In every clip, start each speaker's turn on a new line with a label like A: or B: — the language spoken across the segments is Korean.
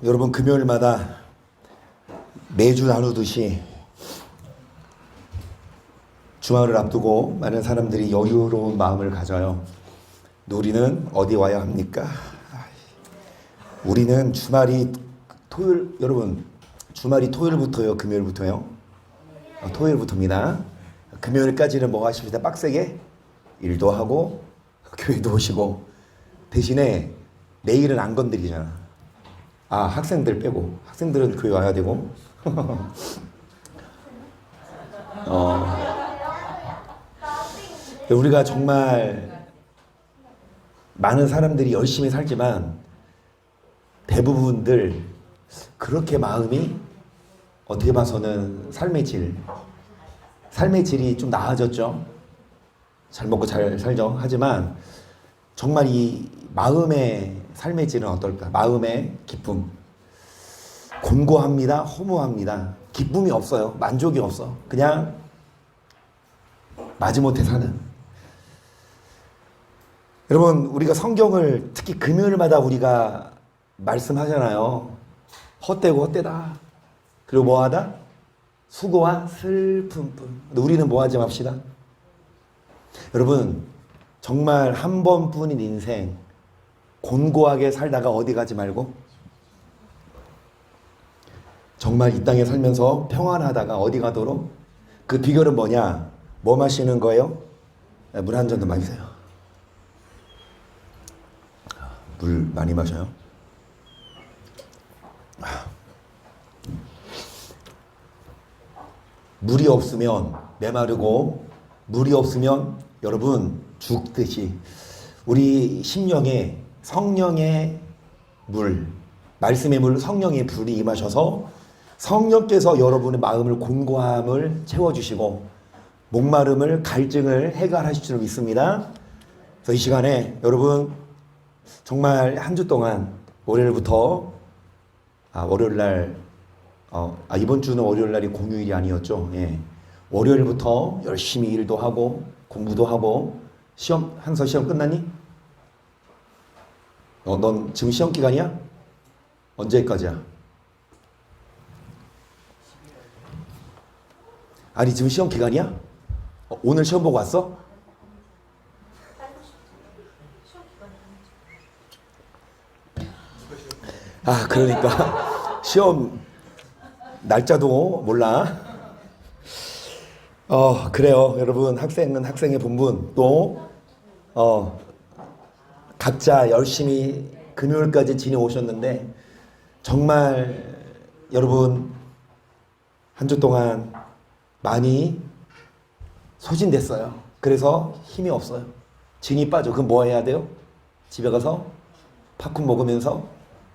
A: 여러분 금요일마다 매주 나누듯이 주말을 앞두고 많은 사람들이 여유로운 마음을 가져요. 우리는 어디 와야 합니까? 우리는 주말이 토요일, 여러분 주말이 토요일부터요, 금요일부터요? 토요일부터입니다. 금요일까지는 뭐 하십니까? 빡세게 일도 하고 교회도 오시고, 대신에 내일은 안 건드리잖아. 학생들 빼고. 학생들은 교회 와야 되고. 우리가 정말 많은 사람들이 열심히 살지만 대부분들 그렇게 마음이 어떻게 봐서는 삶의 질이 좀 나아졌죠. 잘 먹고 잘 살죠. 하지만 정말 이 마음의 삶의 질은 어떨까? 마음의 기쁨. 곤고합니다. 허무합니다. 기쁨이 없어요. 만족이 없어. 그냥 마지못해 사는. 여러분, 우리가 성경을 특히 금요일마다 우리가 말씀하잖아요. 헛되고 헛되다. 그리고 뭐하다? 수고와 슬픔뿐. 우리는 뭐하지 맙시다. 여러분, 정말 한 번뿐인 인생 곤고하게 살다가 어디 가지 말고, 정말 이 땅에 살면서 평안하다가 어디 가도록. 그 비결은 뭐냐? 뭐 마시는 거예요? 물 한 잔 더 마시세요. 물 많이 마셔요. 물이 없으면 메마르고, 물이 없으면 여러분 죽듯이. 우리 심령에 성령의 물, 말씀의 물, 성령의 불이 임하셔서 성령께서 여러분의 마음을 곤고함을 채워주시고 목마름을, 갈증을 해결하실 줄 믿습니다. 그래서 이 시간에 여러분 정말 한 주 동안 월요일부터 월요일날 이번 주는 월요일날이 공휴일이 아니었죠. 예. 월요일부터 열심히 일도 하고 공부도 하고. 시험, 한서 시험 끝났니? 넌 지금 시험 기간이야? 언제까지야? 아니 지금 시험 기간이야? 오늘 시험 보고 왔어? 그러니까 시험 날짜도 몰라. 그래요. 여러분, 학생은 학생의 본분. 또 각자 열심히 금요일까지 지내오셨는데 정말 여러분 한 주 동안 많이 소진됐어요. 그래서 힘이 없어요. 진이 빠져. 그럼 뭐 해야 돼요? 집에 가서 팝콘 먹으면서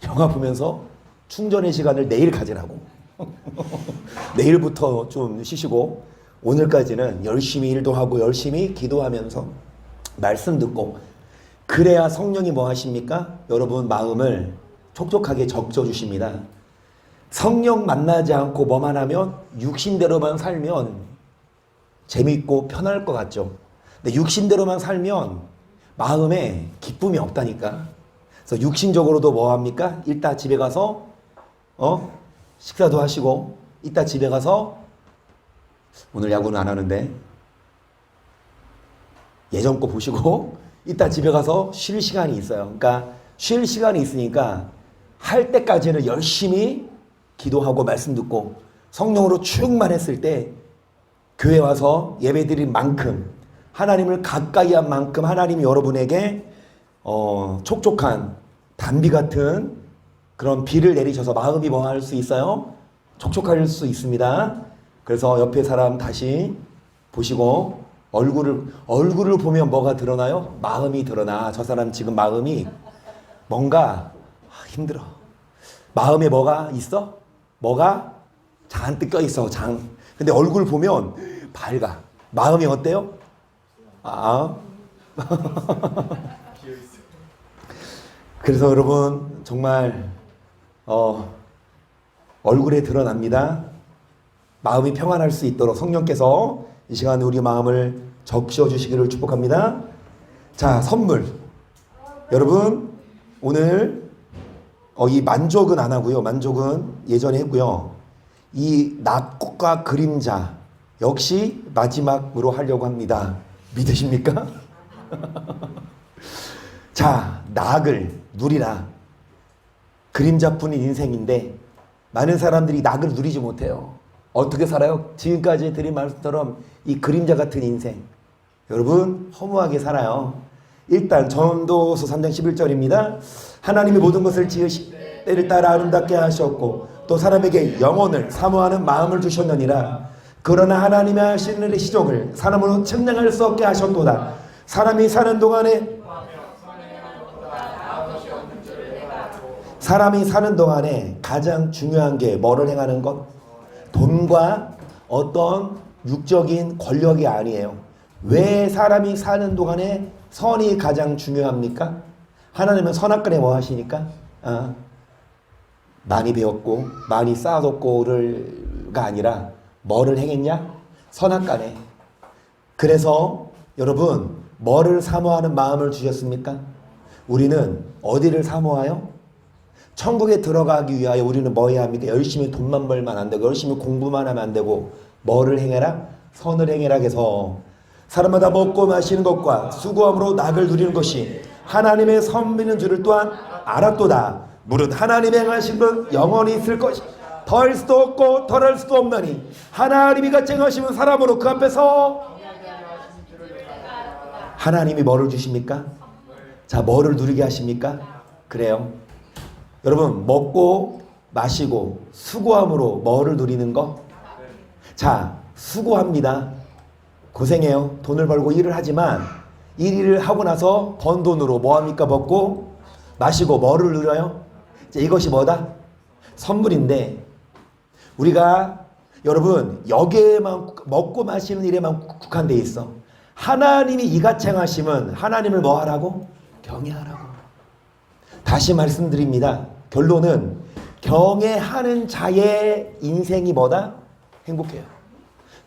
A: 영화 보면서 충전의 시간을 내일 가지라고. 내일부터 좀 쉬시고 오늘까지는 열심히 일도 하고 열심히 기도하면서 말씀 듣고. 그래야 성령이 뭐 하십니까? 여러분 마음을 촉촉하게 적셔주십니다. 성령 만나지 않고 뭐만 하면 육신대로만 살면 재밌고 편할 것 같죠. 근데 육신대로만 살면 마음에 기쁨이 없다니까. 그래서 육신적으로도 뭐 합니까? 이따 집에 가서 식사도 하시고, 이따 집에 가서 오늘 야구는 안 하는데 예전 거 보시고 이따 집에 가서 쉴 시간이 있어요. 그러니까 쉴 시간이 있으니까 할 때까지는 열심히 기도하고 말씀 듣고 성령으로 충만했을 때 교회 와서 예배드린 만큼, 하나님을 가까이 한 만큼 하나님이 여러분에게 촉촉한 단비 같은 그런 비를 내리셔서 마음이 뭐 할 수 있어요? 촉촉할 수 있습니다. 그래서 옆에 사람 다시 보시고 얼굴을 보면 뭐가 드러나요? 마음이 드러나. 저 사람 지금 마음이 뭔가 힘들어. 마음에 뭐가 있어? 뭐가 잔뜩 껴있어. 근데 얼굴 보면 밝아. 마음이 어때요? 그래서 여러분 정말 얼굴에 드러납니다. 마음이 평안할 수 있도록 성령께서 이 시간에 우리 마음을 적셔 주시기를 축복합니다. 자, 선물. 여러분 오늘 이 만족은 안 하고요. 만족은 예전에 했고요. 이 낙과 그림자 역시 마지막으로 하려고 합니다. 믿으십니까? 자, 낙을 누리라. 그림자뿐인 인생인데 많은 사람들이 낙을 누리지 못해요. 어떻게 살아요? 지금까지 드린 말씀처럼 이 그림자 같은 인생. 여러분 허무하게 살아요. 일단 전도서 3장 11절입니다. 하나님이 모든 것을 지으시 때를 따라 아름답게 하셨고 또 사람에게 영혼을 사모하는 마음을 주셨느니라. 그러나 하나님의 하시는 일의 시종을 사람으로 측량할 수 없게 하셨도다. 사람이 사는 동안에 가장 중요한 게 뭐를 행하는 것? 돈과 어떤 육적인 권력이 아니에요. 왜 사람이 사는 동안에 선이 가장 중요합니까? 하나님은 선악간에 뭐 하시니까? 많이 배웠고 많이 쌓아뒀고가 아니라 뭐를 행했냐? 선악간에. 그래서 여러분 뭐를 사모하는 마음을 주셨습니까? 우리는 어디를 사모하여? 천국에 들어가기 위하여 우리는 뭐 해야 합니까? 열심히 돈만 벌면 안 되고 열심히 공부만 하면 안 되고 뭐를 행해라? 선을 행해라 해서 사람마다 먹고 마시는 것과 수고함으로 낙을 누리는 것이 하나님의 선비는 줄을 또한 알았도다. 무릇 하나님의 행하신 것 영원히 있을 것이 더할 수도 없고 덜할 수도 없나니 하나님이 같이 행하시면 사람으로 그 앞에서 하나님이 뭐를 주십니까? 자, 뭐를 누리게 하십니까? 그래요. 여러분 먹고 마시고 수고함으로 뭐를 누리는 거? 자, 수고합니다. 고생해요. 돈을 벌고 일을 하지만 이 일을 하고 나서 번 돈으로 뭐합니까? 먹고 마시고 뭐를 누려요? 자, 이것이 뭐다? 선물인데 우리가 여러분 여기에만 먹고 마시는 일에만 국한돼 있어. 하나님이 이같이 행하시면 하나님을 뭐 하라고? 경외하라고. 다시 말씀드립니다. 결론은 경외하는 자의 인생이 뭐다? 행복해요.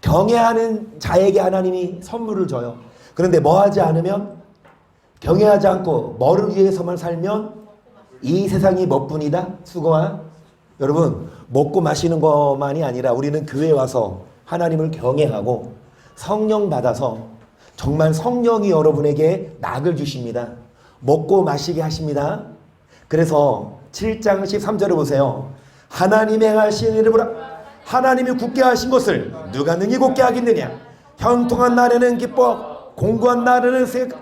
A: 경외하는 자에게 하나님이 선물을 줘요. 그런데 뭐 하지 않으면, 경외하지 않고 뭐를 위해서만 살면 이 세상이 뭐뿐이다? 수고한. 여러분 먹고 마시는 것만이 아니라 우리는 교회에 와서 하나님을 경외하고 성령 받아서 정말 성령이 여러분에게 낙을 주십니다. 먹고 마시게 하십니다. 그래서 7장 13절을 보세요. 하나님의 행하신 일을 보라. 하나님이 굳게 하신 것을 누가 능히 굳게 하겠느냐. 형통한 날에는 기뻐 공고한 날에는 색.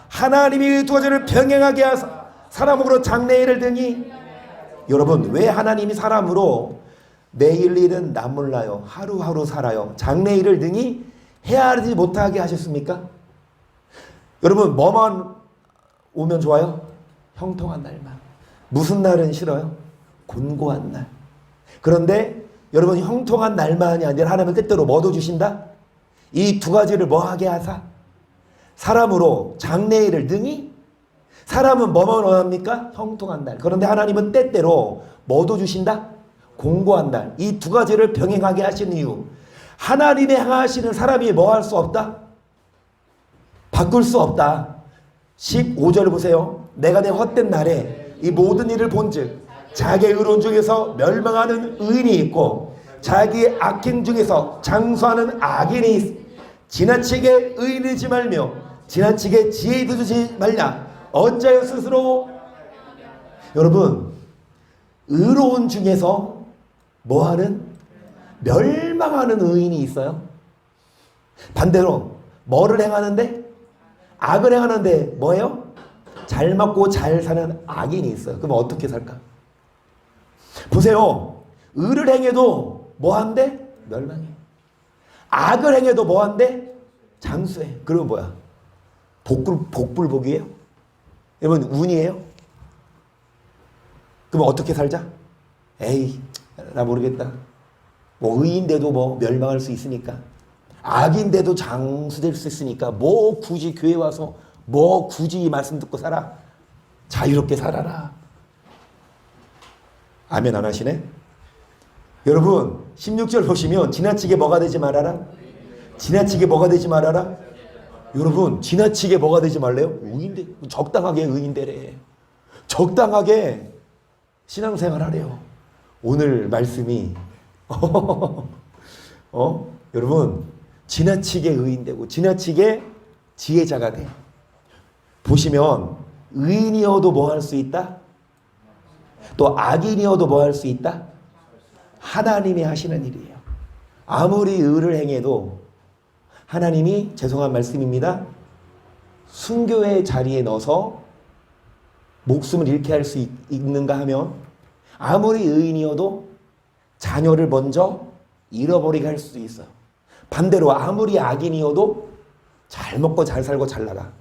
A: 하나님이 두 가지를 병행하게 하사 사람으로 장래일을 등이. 여러분 왜 하나님이 사람으로 내일 일은 남 몰라요. 하루하루 살아요. 장래일을 등이 헤아리지 못하게 하셨습니까? 여러분 뭐만 오면 좋아요? 형통한 날만. 무슨 날은 싫어요? 곤고한 날. 그런데 여러분 형통한 날만이 아니라 하나님은 때때로 뭐도 주신다? 이 두 가지를 뭐하게 하사? 사람으로 장래일을 등이. 사람은 뭐만 원합니까? 형통한 날. 그런데 하나님은 때때로 뭐도 주신다? 공고한 날. 이 두 가지를 병행하게 하신 이유. 하나님의 행하시는 사람이 뭐 할 수 없다? 바꿀 수 없다. 15절 보세요. 내가 내 헛된 날에 이 모든 일을 본즉 자기의 의로운 중에서 멸망하는 의인이 있고 자기의 악행 중에서 장수하는 악인이 있으니 지나치게 의인이지 말며 지나치게 지혜 두지 말라. 어찌하여 스스로. 여러분 의로운 중에서 뭐하는? 멸망하는 의인이 있어요. 반대로 뭐를 행하는데? 악을 행하는데 뭐예요? 잘 먹고 잘 사는 악인이 있어요. 그럼 어떻게 살까? 보세요. 의를 행해도 뭐한대? 멸망해. 악을 행해도 뭐한대? 장수해. 그러면 뭐야? 복불복이에요? 여러분 운이에요? 그럼 어떻게 살자? 에이 나 모르겠다. 뭐 의인데도 뭐 멸망할 수 있으니까, 악인데도 장수될 수 있으니까 뭐 굳이 교회 와서 뭐 굳이 이 말씀 듣고 살아? 자유롭게 살아라. 아멘 안 하시네? 여러분 16절 보시면 지나치게 뭐가 되지 말아라? 지나치게 뭐가 되지 말아라? 여러분 지나치게 뭐가 되지 말래요? 의인데 적당하게 의인되래. 적당하게 신앙생활 하래요. 오늘 말씀이 여러분 지나치게 의인되고 지나치게 지혜자가 돼. 보시면 의인이어도 뭐 할 수 있다? 또 악인이어도 뭐 할 수 있다? 하나님이 하시는 일이에요. 아무리 의를 행해도 하나님이, 죄송한 말씀입니다, 순교의 자리에 넣어서 목숨을 잃게 할 수 있는가 하면 아무리 의인이어도 자녀를 먼저 잃어버리게 할 수도 있어요. 반대로 아무리 악인이어도 잘 먹고 잘 살고 잘 나가.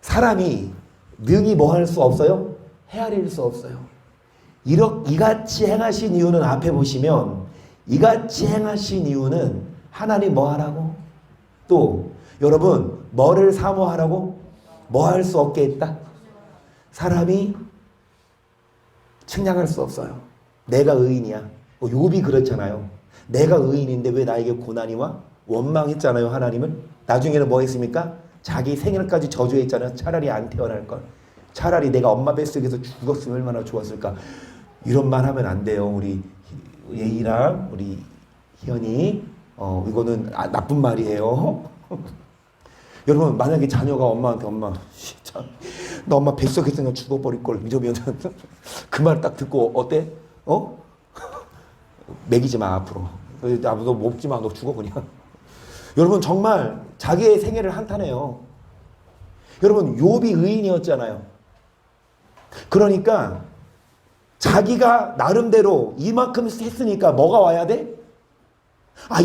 A: 사람이 능히 뭐 할 수 없어요? 헤아릴 수 없어요. 이같이 행하신 이유는 앞에 보시면 이같이 행하신 이유는 하나님 뭐 하라고? 또 여러분 뭐를 사모하라고? 뭐 할 수 없게 했다? 사람이 측량할 수 없어요. 내가 의인이야. 욥이 그렇잖아요. 내가 의인인데 왜 나에게 고난이 와? 원망했잖아요, 하나님을. 나중에는 뭐 했습니까? 자기 생일까지 저주했잖아요. 차라리 안 태어날 걸. 차라리 내가 엄마 뱃속에서 죽었으면 얼마나 좋았을까. 이런 말 하면 안 돼요. 우리 예이랑 우리 희연이. 이거는 나쁜 말이에요. 여러분 만약에 자녀가 엄마한테 엄마 너 엄마 뱃속에서 그냥 죽어버릴 걸 이러면 그 말 딱 듣고 어때? 먹이지 마 앞으로. 너 먹지 마. 너 죽어 그냥. 여러분 정말 자기의 생애를 한탄해요. 여러분 욥이 의인이었잖아요. 그러니까 자기가 나름대로 이만큼 했으니까 뭐가 와야 돼?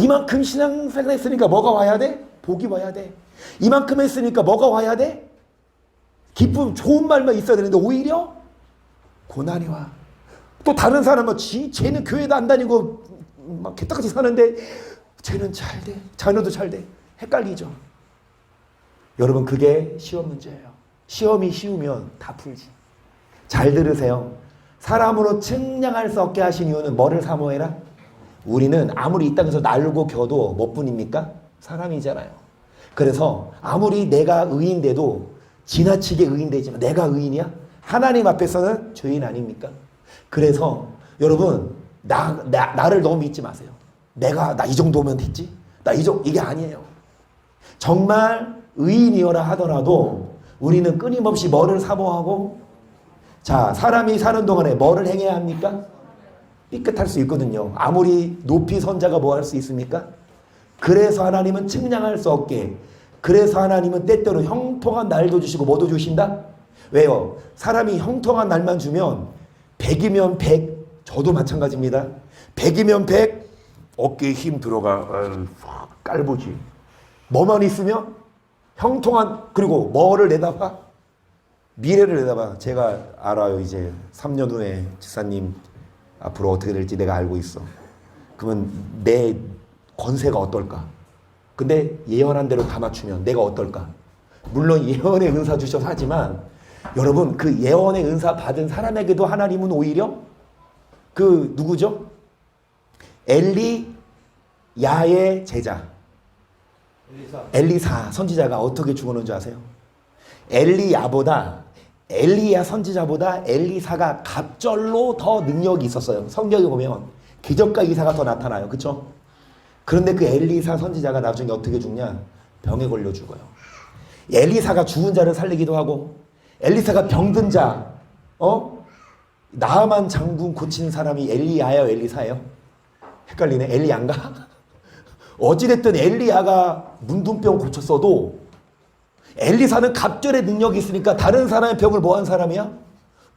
A: 이만큼 신앙생활 했으니까 뭐가 와야 돼? 복이 와야 돼. 이만큼 했으니까 뭐가 와야 돼? 기쁨, 좋은 말만 있어야 되는데 오히려 고난이 와. 또 다른 사람은 쟤는 교회도 안 다니고 막 개떡같이 사는데 쟤는 잘 돼. 자녀도 잘 돼. 헷갈리죠. 여러분 그게 시험 문제예요. 시험이 쉬우면 다 풀지. 잘 들으세요. 사람으로 측량할 수 없게 하신 이유는 뭐를 사모해라? 우리는 아무리 이 땅에서 날고 겨도 뭐 뿐입니까? 사람이잖아요. 그래서 아무리 내가 의인돼도 지나치게 의인되지만 내가 의인이야? 하나님 앞에서는 죄인 아닙니까? 그래서 여러분 나를 너무 믿지 마세요. 나 이 정도면 됐지? 이게 아니에요. 정말 의인이어라 하더라도 우리는 끊임없이 뭐를 사모하고, 자, 사람이 사는 동안에 뭐를 행해야 합니까? 삐끗할 수 있거든요. 아무리 높이 선자가 뭐 할 수 있습니까? 그래서 하나님은 측량할 수 없게, 그래서 하나님은 때때로 형통한 날도 주시고 뭐도 주신다? 왜요? 사람이 형통한 날만 주면 100이면 100, 저도 마찬가지입니다. 100이면 100, 어깨에 힘 들어가. 깔보지. 뭐만 있으면 형통한, 그리고 뭐를 내다봐? 미래를 내다봐. 제가 알아요. 이제 3년 후에 지사님 앞으로 어떻게 될지 내가 알고 있어. 그러면 내 권세가 어떨까? 근데 예언한 대로 다 맞추면 내가 어떨까? 물론 예언의 은사 주셔서 하지만 여러분 그 예언의 은사 받은 사람에게도 하나님은 오히려 그 누구죠? 엘리야의 제자 엘리사 선지자가 어떻게 죽었는 줄 아세요? 엘리야 선지자보다 엘리사가 갑절로 더 능력이 있었어요. 성경에 보면 기적과 기사가 더 나타나요. 그렇죠? 그런데 그 엘리사 선지자가 나중에 어떻게 죽냐? 병에 걸려 죽어요. 엘리사가 죽은 자를 살리기도 하고, 엘리사가 병든 자, 나아만 장군 고치는 사람이 엘리야예요, 엘리사예요? 헷갈리네. 엘리야인가? 어찌됐든 엘리야가 문둥병 고쳤어도 엘리사는 갑절의 능력이 있으니까 다른 사람의 병을 뭐 한 사람이야?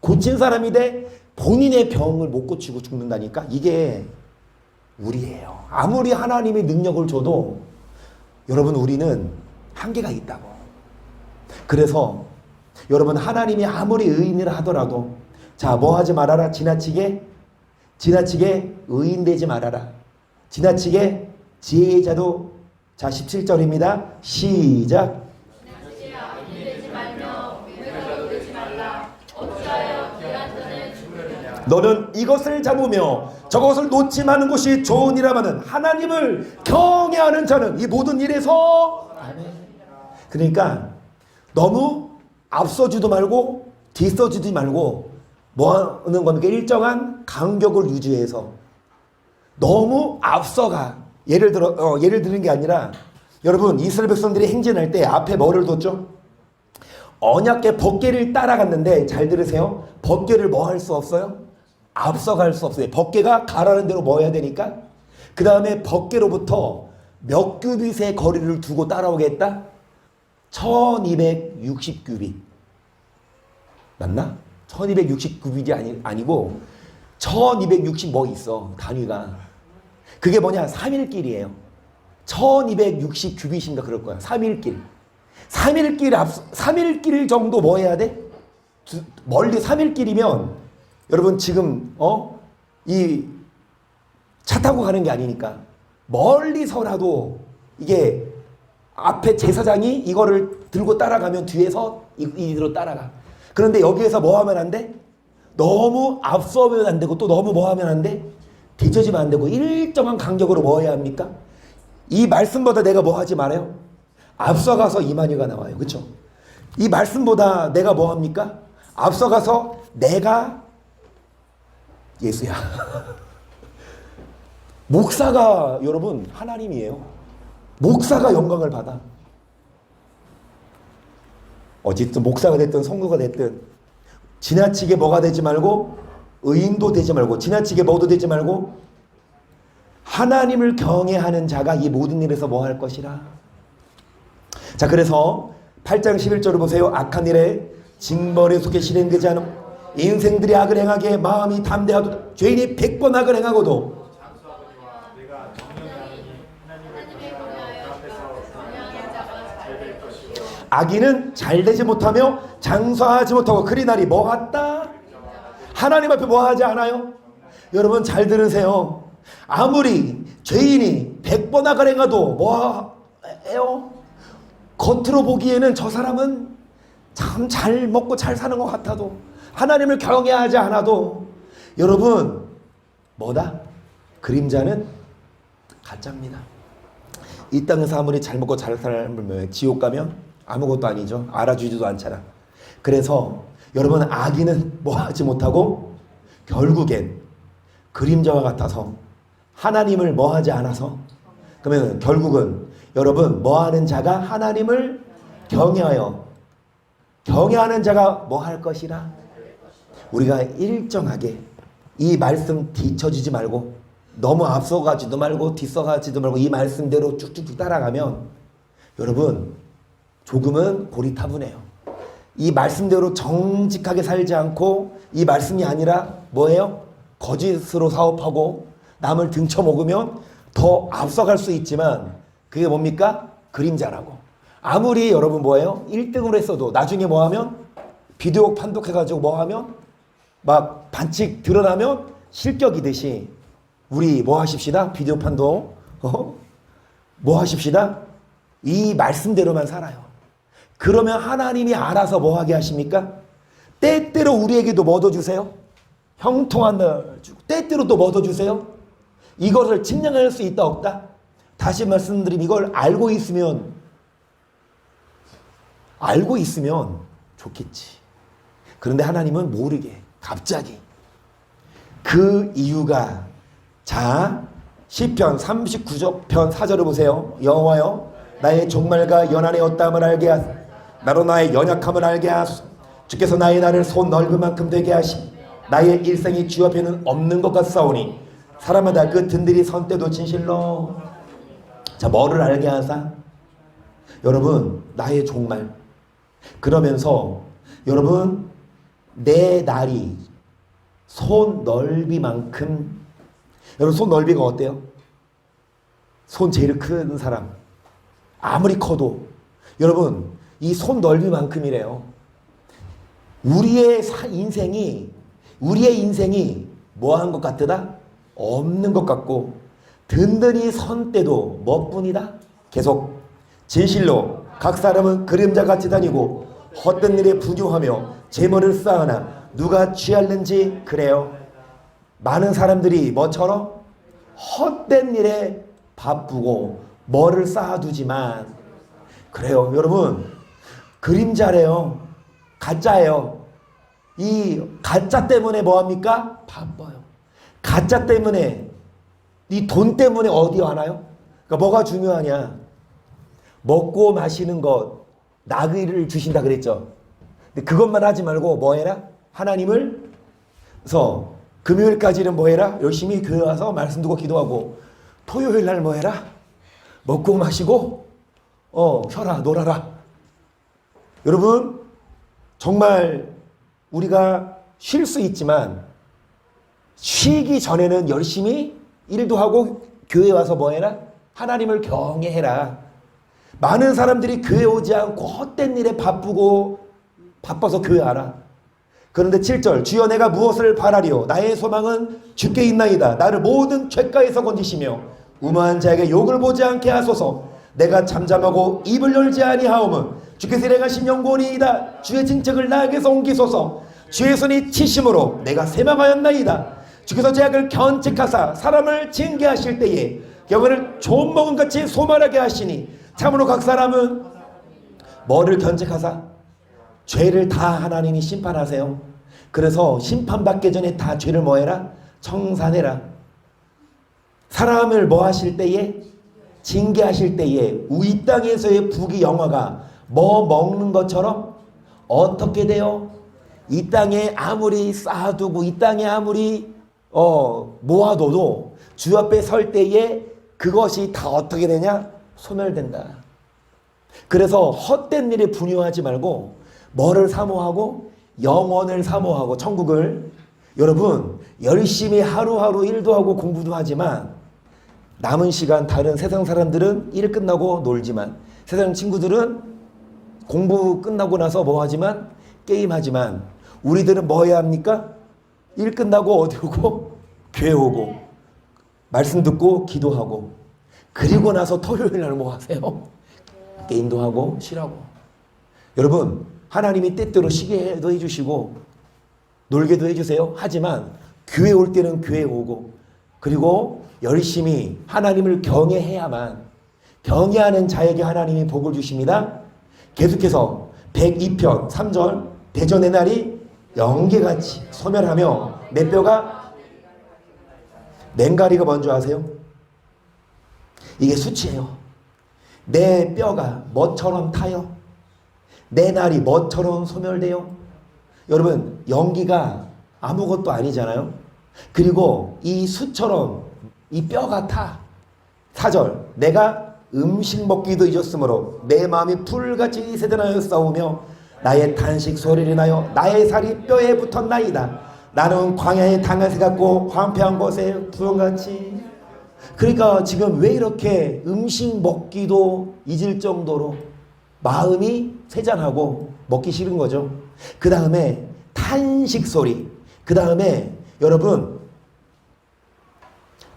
A: 고친 사람인데 본인의 병을 못 고치고 죽는다니까? 이게 우리예요. 아무리 하나님의 능력을 줘도 여러분 우리는 한계가 있다고. 그래서 여러분 하나님이 아무리 의인이라 하더라도 자, 뭐 하지 말아라. 지나치게 의인되지 말아라. 지나치게 지혜자도. 자, 17절입니다. 시작. 너는 이것을 잡으며 저것을 놓지 마는 것이 좋으니라마는 하나님을 경외하는 자는 이 모든 일에서. 아멘. 그러니까 너무 앞서지도 말고 뒤서지도 말고 뭐 하는 겁니까? 일정한 간격을 유지해서 너무 앞서가. 예를 드는 게 아니라 여러분 이스라엘 백성들이 행진할 때 앞에 뭐를 뒀죠? 언약궤 법궤를 따라갔는데 잘 들으세요. 법궤를 뭐 할 수 없어요? 앞서갈 수 없어요. 법궤가 가라는 대로 뭐 해야 되니까. 그 다음에 법궤로부터 몇 규빗의 거리를 두고 따라오겠다? 1260규빗. 맞나? 1260규빗이 아니고 1260 뭐 있어 단위가. 그게 뭐냐? 3일길이에요. 1260 규빗인가 그럴 거야. 3일길. 3일길 정도 뭐 해야 돼? 멀리 3일길이면 여러분 지금 이 차 타고 가는 게 아니니까 멀리서라도 이게 앞에 제사장이 이거를 들고 따라가면 뒤에서 이대로 따라가. 그런데 여기에서 뭐 하면 안 돼? 너무 앞서면 안 되고 또 너무 뭐 하면 안 돼? 뒤처지면 안 되고 일정한 간격으로 뭐 해야 합니까? 이 말씀보다 내가 뭐 하지 말아요? 앞서가서 이만희가 나와요. 그렇죠? 이 말씀보다 내가 뭐 합니까? 앞서가서 내가 예수야. 목사가 여러분 하나님이에요. 목사가 영광을 받아. 어쨌든 목사가 됐든 성도가 됐든 지나치게 뭐가 되지 말고 의인도 되지 말고 지나치게 뭐도 되지 말고 하나님을 경외하는 자가 이 모든 일에서 뭐 할 것이라. 자, 그래서 8장 11절을 보세요. 악한 일에 징벌에 속해 실행되지 않음 인생들이 악을 행하기에 마음이 담대하도 죄인이 100번 악을 행하고도 악인은 잘되지 못하며 장수하지 못하고 그리나니 뭐 같다? 하나님 앞에 뭐 하지 않아요? 여러분 잘 들으세요. 아무리 죄인이 100번 악을 행해도 뭐 해요? 겉으로 보기에는 저 사람은 참 잘 먹고 잘 사는 것 같아도 하나님을 경외하지 않아도 여러분 뭐다? 그림자는 가짜입니다. 이 땅에서 아무리 잘 먹고 잘 살면 지옥 가면 아무것도 아니죠. 알아주지도 않잖아. 그래서 여러분 악인은 뭐 하지 못하고 결국엔 그림자와 같아서 하나님을 뭐 하지 않아서 그러면 결국은 여러분 뭐 하는 자가 하나님을 경외하는 자가 뭐 할 것이라. 우리가 일정하게 이 말씀 뒤처지지 말고 너무 앞서가지도 말고 뒤서가지도 말고 이 말씀대로 쭉쭉쭉 따라가면 여러분 조금은 고리타분해요. 이 말씀대로 정직하게 살지 않고 이 말씀이 아니라 뭐예요? 거짓으로 사업하고 남을 등쳐먹으면 더 앞서갈 수 있지만 그게 뭡니까? 그림자라고. 아무리 여러분 뭐예요? 1등으로 했어도 나중에 뭐하면 비디오 판독해가지고 뭐하면 막 반칙 드러나면 실격이듯이 우리 뭐 하십시다? 비디오 판독 뭐 하십시다? 이 말씀대로만 살아요. 그러면 하나님이 알아서 뭐 하게 하십니까? 때때로 우리에게도 뭐 더 주세요? 형통한 날 주고 때때로 또 뭐 더 주세요? 이것을 측량할 수 있다 없다? 다시 말씀드리면 이걸 알고 있으면 좋겠지. 그런데 하나님은 모르게 갑자기 그 이유가 자 시편 39편 4절을 보세요. 여호와여 나의 종말과 연한의 어떠함을 알게 하소서. 나로 나의 연약함을 알게 하소서. 주께서 나의 날을 손 넓은 만큼 되게 하시고 나의 일생이 주 앞에는 없는 것 같사오니 사람마다 그 든들이 선때도 진실로. 자 뭐를 알게 하사? 여러분 나의 종말. 그러면서 여러분 내 날이 손 넓이만큼. 여러분 손 넓이가 어때요? 손 제일 큰 사람 아무리 커도 여러분 이 손 넓이만큼이래요. 우리의 인생이 뭐한 것 같으다? 없는 것 같고 든든히 선 때도 뭐뿐이다? 계속 진실로 각 사람은 그림자같이 다니고 헛된 일에 분유하며 재물을 쌓으나 누가 취할는지 그래요. 많은 사람들이 뭐처럼 헛된 일에 바쁘고 뭐를 쌓아두지만 그래요. 여러분 그림자래요. 가짜예요. 이 가짜 때문에 뭐합니까? 바빠요. 가짜 때문에, 이 돈 때문에 어디 와나요? 그러니까 뭐가 중요하냐? 먹고 마시는 것, 나귀를 주신다 그랬죠. 근데 그것만 하지 말고 뭐 해라? 하나님을, 그래서 금요일까지는 뭐 해라? 열심히 교회 와서 말씀 듣고 기도하고, 토요일 날 뭐 해라? 먹고 마시고 쉬어라, 놀아라. 여러분, 정말 우리가 쉴 수 있지만 쉬기 전에는 열심히 일도 하고 교회 와서 뭐 해라? 하나님을 경외해라. 많은 사람들이 교회 오지 않고 헛된 일에 바빠서 교회 와라. 그런데 7절, 주여 내가 무엇을 바라리요? 나의 소망은 주께 있나이다. 나를 모든 죄가에서 건지시며 우마한 자에게 욕을 보지 않게 하소서. 내가 잠잠하고 입을 열지 아니하오면 주께서 일행하신 영혼이이다. 주의 징책을 나에게서 옮기소서. 주의 손이 치심으로 내가 세망하였나이다. 주께서 제약을 견책하사 사람을 징계하실 때에 영혼을 좋은 먹은 같이 소멸하게 하시니 참으로 각 사람은 뭐를 견책하사? 죄를 다 하나님이 심판하세요. 그래서 심판받기 전에 다 죄를 뭐 해라? 청산해라. 사람을 뭐 하실 때에? 징계하실 때에 이 땅에서의 부귀영화가 뭐 먹는 것처럼 어떻게 돼요? 이 땅에 아무리 쌓아두고 이 땅에 아무리 모아둬도 주 앞에 설 때에 그것이 다 어떻게 되냐? 소멸된다. 그래서 헛된 일에 분유하지 말고 뭐를 사모하고? 영원을 사모하고 천국을. 여러분, 열심히 하루하루 일도 하고 공부도 하지만 남은 시간 다른 세상 사람들은 일 끝나고 놀지만 세상 친구들은 공부 끝나고 나서 뭐 하지만? 게임하지만 우리들은 뭐 해야 합니까? 일 끝나고 어디 오고? 교회 오고 말씀 듣고 기도하고 그리고 나서 토요일 날 뭐 하세요? 게임도 하고 쉬라고. 여러분, 하나님이 때때로 쉬게도 해주시고 놀게도 해주세요. 하지만 교회 올 때는 교회 오고 그리고 열심히 하나님을 경외해야만, 경외하는 자에게 하나님이 복을 주십니다. 계속해서 102편 3절, 대전의 날이 영계같이 소멸하며 내 뼈가, 맹가리가 뭔지 아세요? 이게 수치예요. 내 뼈가 뭐처럼 타요? 내 날이 뭐처럼 소멸돼요? 여러분, 연기가 아무것도 아니잖아요. 그리고 이 수처럼 이 뼈가 타. 4절, 내가 음식 먹기도 잊었으므로 내 마음이 풀같이 세대나여 싸우며 나의 탄식 소리를 나요 나의 살이 뼈에 붙었나이다. 나는 광야의 당아새 같고 황폐한 곳에 부엉같이. 그러니까 지금 왜 이렇게 음식 먹기도 잊을 정도로 마음이 쇠잔하고 먹기 싫은 거죠. 그 다음에 탄식 소리, 그 다음에 여러분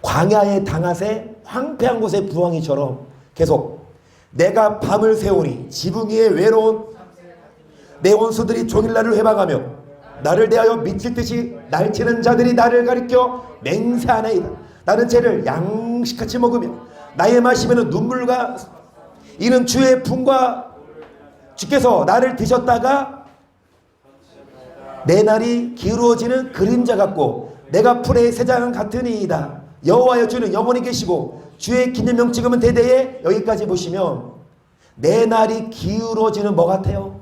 A: 광야의 당아새 황폐한 곳의 부엉이처럼 계속 내가 밤을 새우니 지붕 위에 외로운 내 원수들이 종일 나를 회방하며 나를 대하여 미칠 듯이 날치는 자들이 나를 가리켜 맹세하나이다. 나는 죄를 양식같이 먹으며 나의 마시면은 눈물과, 이는 주의 분과 주께서 나를 드셨다가 내 날이 기울어지는 그림자 같고 내가 풀의 새장 같으니이다. 여호와여 주는 영원히 계시고 주의 기념명 찍으면 대대에. 여기까지 보시면 내 날이 기울어지는 뭐 같아요?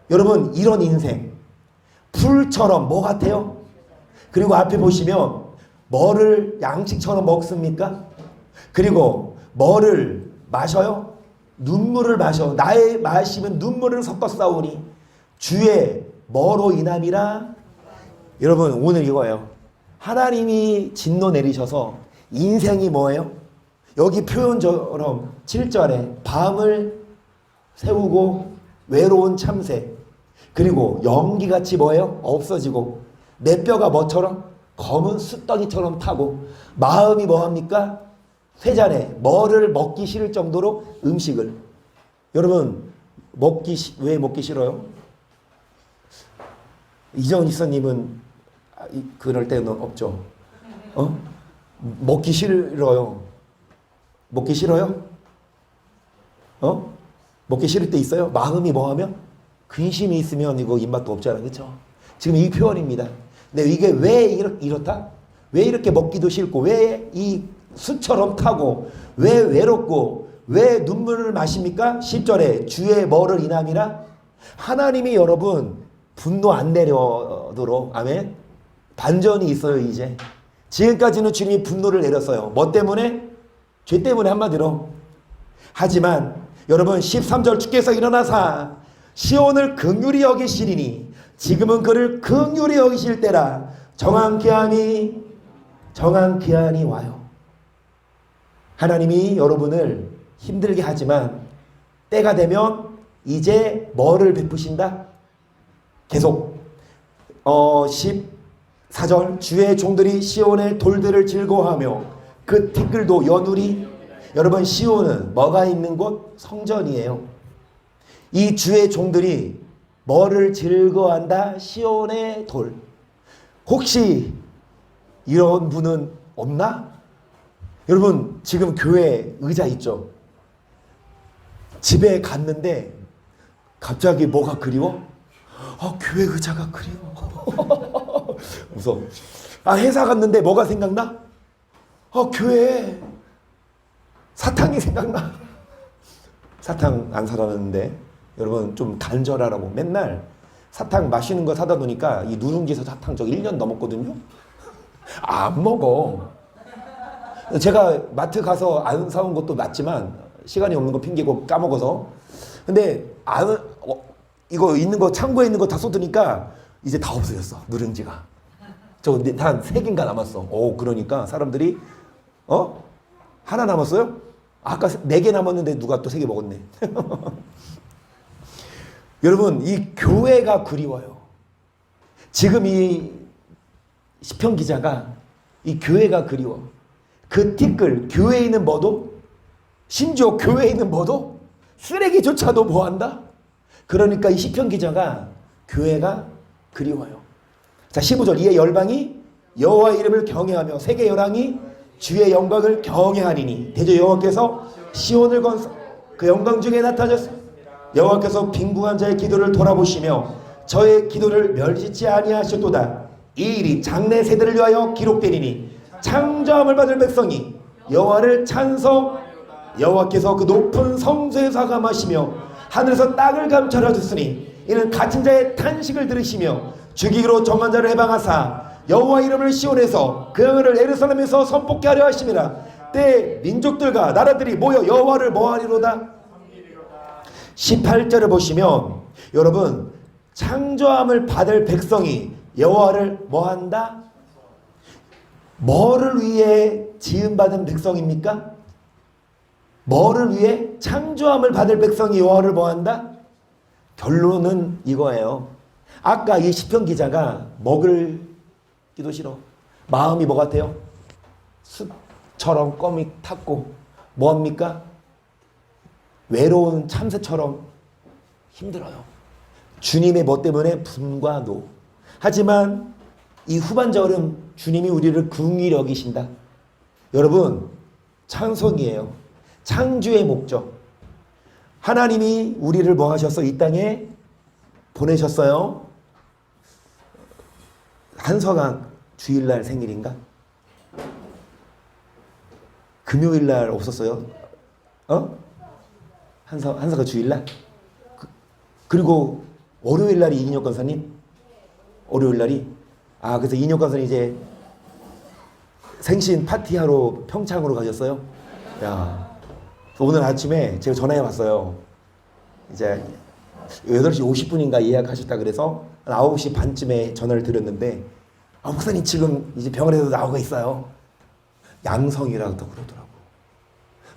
A: 여러분, 이런 인생 풀처럼 뭐 같아요? 그리고 앞에 보시면 뭐를 양식처럼 먹습니까? 그리고 뭐를 마셔요? 눈물을 마셔. 나의 마시면 눈물을 섞어 싸우니 주의 뭐로 인함이라. 여러분, 오늘 이거예요. 하나님이 진노 내리셔서 인생이 뭐예요? 여기 표현처럼 7절에 밤을 새우고 외로운 참새, 그리고 연기같이 뭐예요? 없어지고 내 뼈가 뭐처럼? 검은 숯덩이처럼 타고 마음이 뭐합니까? 쇠잔에 뭐를 먹기 싫을 정도로 음식을. 여러분, 왜 먹기 싫어요? 이정희 선님은 그럴 때는 없죠. 먹기 싫어요. 먹기 싫어요? 먹기 싫을 때 있어요? 마음이 뭐하면? 근심이 있으면 이거 입맛도 없잖아요. 그렇죠? 지금 이 표현입니다. 근데 이게 왜 이렇다? 왜 이렇게 먹기도 싫고, 왜 이 수처럼 타고, 왜 외롭고, 왜 눈물을 마십니까? 10절에 주의 뭐를 인함이라? 하나님이 여러분 분노 안 내려도록, 아멘? 반전이 있어요. 이제 지금까지는 주님이 분노를 내렸어요. 뭐 때문에? 죄 때문에, 한마디로. 하지만 여러분 13절, 주께서 일어나사 시온을 긍휼히 여기시리니 지금은 그를 긍휼히 여기실 때라. 정한 기한이 와요. 하나님이 여러분을 힘들게 하지만 때가 되면 이제 뭐를 베푸신다? 계속 14절, 주의 종들이 시온의 돌들을 즐거워하며 그 티끌도 연우리. 여러분 시온은 뭐가 있는 곳? 성전이에요. 이 주의 종들이 뭐를 즐거워한다? 시온의 돌. 혹시 이런 분은 없나? 여러분 지금 교회 의자 있죠? 집에 갔는데 갑자기 뭐가 그리워? 교회 의자가 그리워. 무서워. 회사 갔는데 뭐가 생각나? 교회 사탕이 생각나. 사탕 안 사라는데 여러분 좀 간절하라고 맨날 사탕 맛있는 거 사다 놓으니까 이 누룽지에서 사탕 저 1년 넘었거든요. 안 먹어. 제가 마트 가서 안 사온 것도 맞지만 시간이 없는 거 핑계고 까먹어서. 근데 이거 있는 거 창고에 있는 거 다 쏟으니까 이제 다 없어졌어. 누룽지가. 저 한 3개인가 남았어. 그러니까 사람들이 하나 남았어요? 아까 4개 남았는데 누가 또 3개 먹었네. 여러분 이 교회가 그리워요. 지금 이 시편 기자가 이 교회가 그리워. 그 티끌, 교회에 있는 뭐도, 심지어 교회에 있는 뭐도, 쓰레기조차도 뭐한다? 그러니까 이 시편 기자가 교회가 그리워요. 자 15절, 이에 열방이 여호와의 이름을 경외하며 세계 열왕이 주의 영광을 경외하리니 대저 여호와께서 시온을 건설 그 영광 중에 나타나셨습니다. 여호와께서 빈궁한 자의 기도를 돌아보시며 저의 기도를 멸시치 아니하셨도다. 이 일이 장래 세대를 위하여 기록되리니 창조함을 받을 백성이 여호와를 여호와께서 그 높은 성소에 사감하시며 하늘에서 땅을 감찰하 셨으니 이는 갇힌 자의 탄식을 들으시며 죽이기로 정한 자를 해방하사 여호와 이름을 시온에서 그 영을 예루살렘에서 선포케 하려 하심이라. 때 민족들과 나라들이 모여 여호와를 뭐하리로다. 18절을 보시면 여러분 창조함을 받을 백성이 여호와를 뭐한다? 뭐를 위해 지음받은 백성입니까? 뭐를 위해 창조함을 받을 백성이 여호와를 뭐한다? 결론은 이거예요. 아까 이 시편 기자가 먹을기도 싫어. 마음이 뭐 같아요? 숯처럼 껌이 탔고 뭐합니까? 외로운 참새처럼 힘들어요. 주님의 뭐 때문에? 분과 노. 하지만 이 후반절은 주님이 우리를 긍휼히 여기신다. 여러분 찬송이에요. 창조의 목적. 하나님이 우리를 뭐 하셨어? 이 땅에 보내셨어요. 한서가 주일날 생일인가? 금요일날 없었어요? 한서가 주일날? 그리고 월요일날이 이인혁 권사님? 월요일날이? 그래서 이인혁 권사님 이제 생신 파티하러 평창으로 가셨어요? 야, 오늘 아침에 제가 전화해 봤어요. 이제 8시 50분인가 예약하셨다 그래서 9시 반쯤에 전화를 드렸는데 목사님 지금 이제 병원에서 나오고 있어요. 양성이라고 또 그러더라고.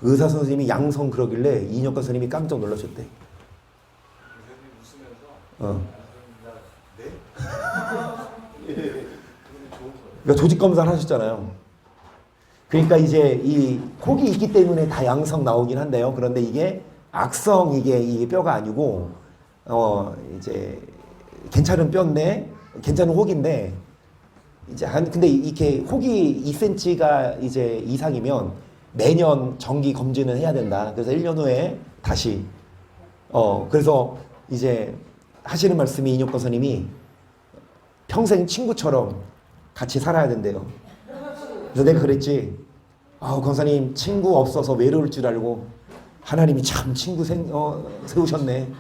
A: 의사 선생님이 양성 그러길래 이인혁 선생님이 깜짝 놀라셨대. 그러니까 조직 검사를 하셨잖아요. 그러니까 이제 이 혹이 있기 때문에 다 양성 나오긴 한데요. 그런데 이게 악성 이게 뼈가 아니고 이제 괜찮은 뼈인데 괜찮은 혹인데 이제 근데 이렇게 혹이 2cm가 이제 이상이면 매년 정기 검진을 해야 된다. 그래서 1년 후에 다시 그래서 이제 하시는 말씀이 이인혁 권사님이 평생 친구처럼 같이 살아야 된대요. 그래서 내가 그랬지. 권사님 친구 없어서 외로울 줄 알고 하나님이 참 친구 세우셨네.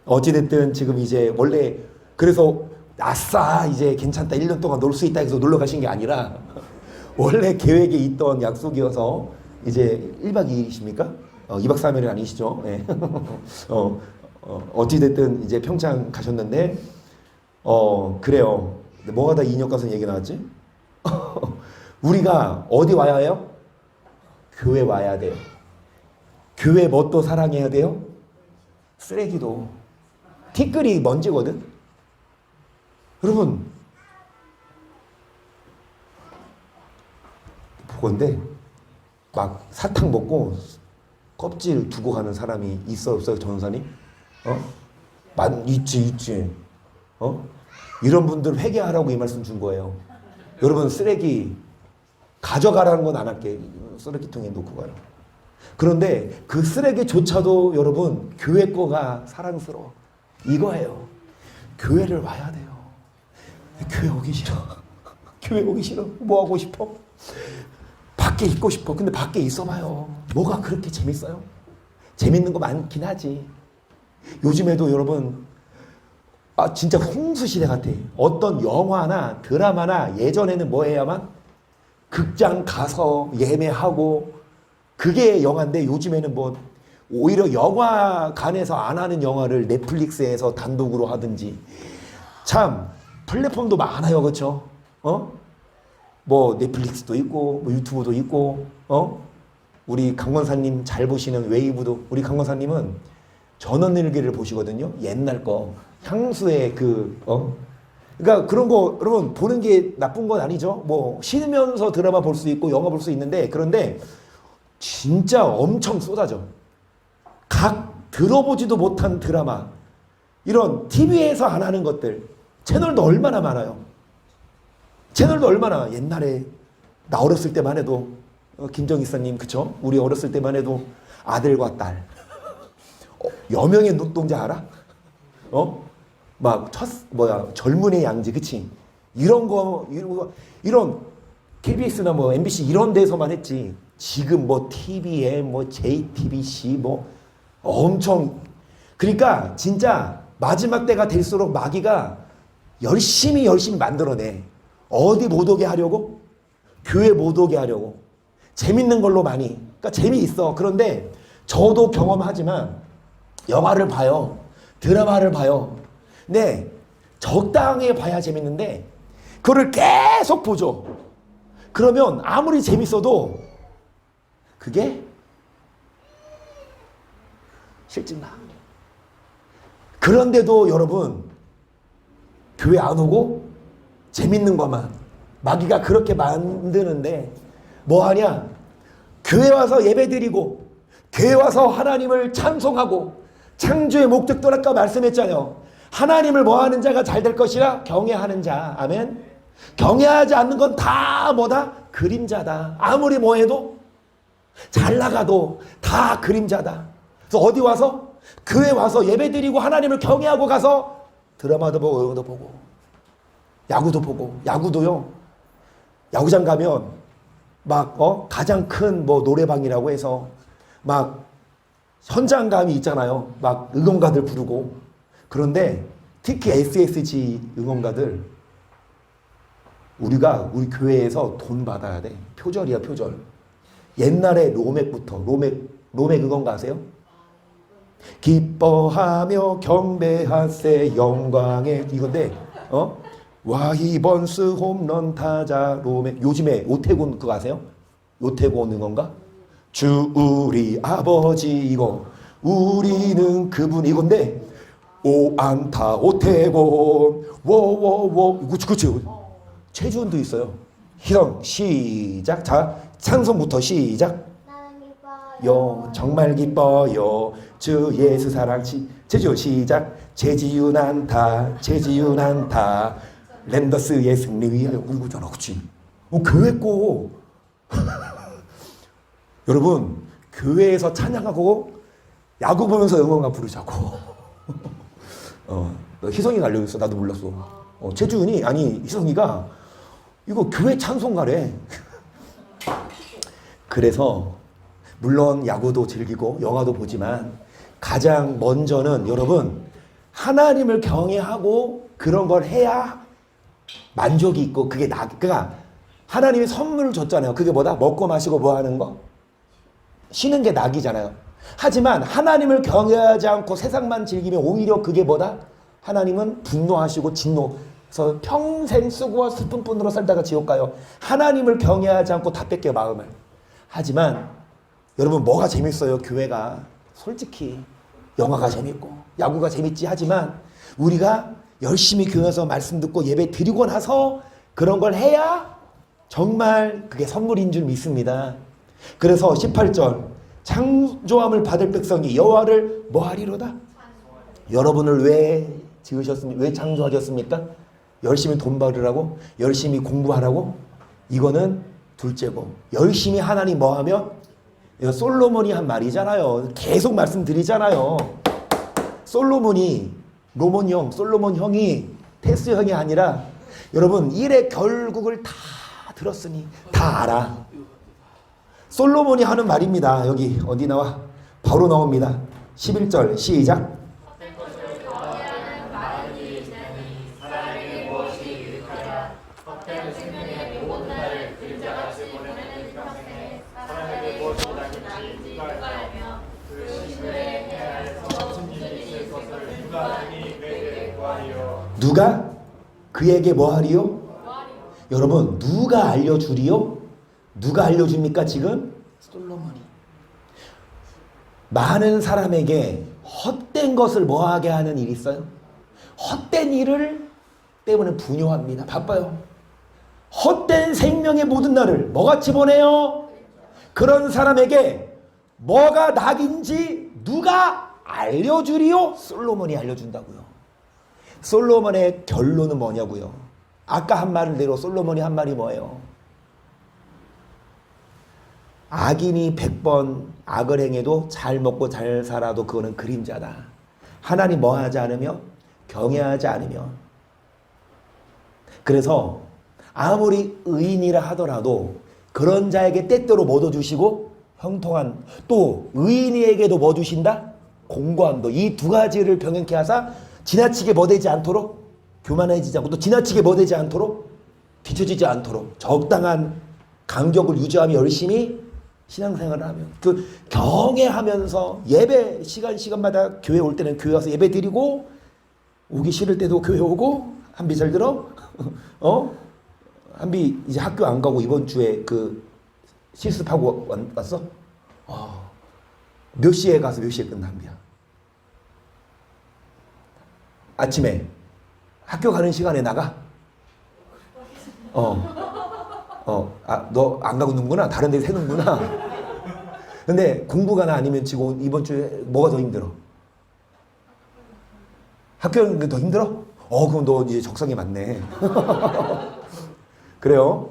A: 어찌됐든 지금 이제 원래 그래서 아싸 이제 괜찮다 1년 동안 놀 수 있다 해서 놀러 가신 게 아니라 원래 계획에 있던 약속이어서 이제 1박 2일이십니까? 2박 3일은 아니시죠? 네. 어찌됐든 이제 평창 가셨는데 그래요. 뭐가 다 인역가서 얘기 나왔지? 우리가 어디 와야 해요? 교회 와야 돼요. 교회 뭐 또 사랑해야 돼요? 쓰레기도. 티끌이 먼지거든. 여러분 보건데 막 사탕 먹고 껍질 두고 가는 사람이 있어 없어요 전사님? 있지. 이런 분들 회개하라고 이 말씀 준 거예요. 여러분 쓰레기 가져가라는 건 안 할게. 쓰레기통에 놓고 가요. 그런데 그 쓰레기조차도 여러분 교회 거가 사랑스러워. 이거예요. 교회를 와야 돼요. 교회 오기 싫어. 교회 오기 싫어. 뭐 하고 싶어? 밖에 있고 싶어. 근데 밖에 있어봐요. 뭐가 그렇게 재밌어요? 재밌는 거 많긴 하지. 요즘에도 여러분 진짜 홍수시대 같아. 어떤 영화나 드라마나 예전에는 뭐 해야만? 극장 가서 예매하고 그게 영화인데 요즘에는 뭐 오히려 영화관에서 안 하는 영화를 넷플릭스에서 단독으로 하든지 참 플랫폼도 많아요. 그렇죠? 뭐 넷플릭스도 있고 뭐 유튜브도 있고 우리 강권사님 잘 보시는 웨이브도 우리 강권사님은 전원일기를 보시거든요. 옛날 거 향수의 그러니까 그런 거 여러분 보는 게 나쁜 건 아니죠. 뭐 쉬면서 드라마 볼 수 있고 영화 볼 수 있는데 그런데 진짜 엄청 쏟아져. 각 들어보지도 못한 드라마 이런 TV에서 안 하는 것들 채널도 얼마나 많아요. 채널도 얼마나 옛날에 나 어렸을 때만 해도 김정희사님 그쵸? 우리 어렸을 때만 해도 아들과 딸 여명의 눈동자 알아? 막 젊은의 양지 그치? 이런 KBS나 뭐 MBC 이런 데서만 했지. 지금 뭐 TV에 뭐 JTBC 뭐 엄청 그러니까 진짜 마지막 때가 될수록 마귀가 열심히 만들어내. 어디 못 오게 하려고? 교회 못 오게 하려고. 재밌는 걸로 많이. 그러니까 재미있어. 그런데 저도 경험하지만 영화를 봐요. 드라마를 봐요. 네, 적당히 봐야 재밌는데 그거를 계속 보죠. 그러면 아무리 재밌어도 그게 실증나. 그런데도 여러분 교회 안 오고 재밌는 것만 마귀가 그렇게 만드는데 뭐 하냐? 교회 와서 예배드리고 교회 와서 하나님을 찬송하고 창조의 목적도 아까 말씀했잖아요. 하나님을 뭐 하는 자가 잘 될 것이라 경외하는 자. 아멘. 경외하지 않는 건 다 뭐다? 그림자다. 아무리 뭐 해도 잘 나가도 다 그림자다. 그래서 어디 와서? 교회 와서 예배드리고 하나님을 경외하고 가서 드라마도 보고 영화도 보고 야구도 보고 야구도요. 야구장 가면 막 가장 큰 뭐 노래방이라고 해서 막 현장감이 있잖아요. 막 응원가들 부르고. 그런데 특히 SSG 응원가들 우리 교회에서 돈 받아야 돼. 표절이야 표절. 옛날에 로맥부터 로맥 응원가 아세요? 기뻐하며 경배하세 영광의 이건데 와이번스 홈런 타자 로맥. 요즘에 오태곤 그거 아세요? 오태곤 응원가? 주 우리 아버지 이거 우리는 그분 이건데 오안타 오태곤 워워워 그치 최주은도 있어요. 희성 시작. 자 찬송부터 시작. 요 정말 기뻐요 주 예수 사랑 제주 시작. 제지윤 안타 랜더스의 승리 위하여 울고잖아. 그치? 교회 거 여러분 교회에서 찬양하고 야구 보면서 응원가 부르자고. 희성이가 알려줬어. 나도 몰랐어. 최주은이, 아니 희성이가 이거 교회 찬송가래. 그래서 물론 야구도 즐기고 영화도 보지만 가장 먼저는 여러분 하나님을 경외하고 그런 걸 해야 만족이 있고 그게 그러니까 하나님이 선물을 줬잖아요. 그게 뭐다? 먹고 마시고 뭐 하는 거? 쉬는 게 낙이잖아요. 하지만 하나님을 경외하지 않고 세상만 즐기면 오히려 그게 뭐다? 하나님은 분노하시고 진노해서 평생 수고와 슬픔뿐으로 살다가 지옥 가요. 하나님을 경외하지 않고 다 뺏겨요, 마음을. 하지만 여러분 뭐가 재밌어요? 교회가 솔직히 영화가 재밌고 야구가 재밌지. 하지만 우리가 열심히 교회에서 말씀 듣고 예배 드리고 나서 그런 걸 해야 정말 그게 선물인 줄 믿습니다. 그래서 18절 창조함을 받을 백성이 여호와를 뭐 하리로다? 여러분을 왜 지으셨습니까? 왜 창조하셨습니까? 열심히 돈 벌으라고? 열심히 공부하라고? 이거는 둘째고, 열심히 하나님 뭐 하면? 이거 솔로몬이 한 말이잖아요. 계속 말씀드리잖아요. 솔로몬 형이 테스 형이 아니라 여러분 일의 결국을 다 들었으니 다 알아. 솔로몬이 하는 말입니다. 여기 어디 나와? 바로 나옵니다. 11절 시작. 누가 그에게 뭐 하리요? 여러분 누가 알려주리요? 누가 알려줍니까 지금? 솔로몬이. 많은 사람에게 헛된 것을 뭐하게 하는 일이 있어요? 헛된 일을 때문에 분요합니다. 바빠요. 헛된 생명의 모든 날을 뭐같이 보내요? 그런 사람에게 뭐가 낙인지 누가 알려주리요? 솔로몬이 알려준다고요. 솔로몬의 결론은 뭐냐고요? 아까 한 말대로 솔로몬이 한 말이 뭐예요? 악인이 100번 악을 행해도 잘 먹고 잘 살아도 그거는 그림자다. 하나님 뭐 하지 않으며? 경외하지 않으면. 그래서 아무리 의인이라 하더라도 그런 자에게 때때로 뭐 주시고 형통한, 또 의인에게도 뭐 주신다? 공고함도. 이 두 가지를 병행케 하사 지나치게 뭐 되지 않도록, 교만해지지 않고, 또 지나치게 뭐 되지 않도록, 뒤처지지 않도록 적당한 간격을 유지하며 열심히 신앙생활을 하면, 그 경외하면서 예배 시간마다 교회 올 때는 교회 와서 예배 드리고, 오기 싫을 때도 교회 오고. 한비 잘 들어? 한비 이제 학교 안 가고 이번 주에 그 실습하고 왔어? 몇 시에 가서 몇 시에 끝나 한비야? 아침에 학교 가는 시간에 나가? 너 안 가고 누구나? 다른 데 새는구나. 근데 공부가나 아니면 지금 이번 주에 뭐가 더 힘들어? 학교 가는 게 더 힘들어? 그럼 너 이제 적성에 맞네. 그래요?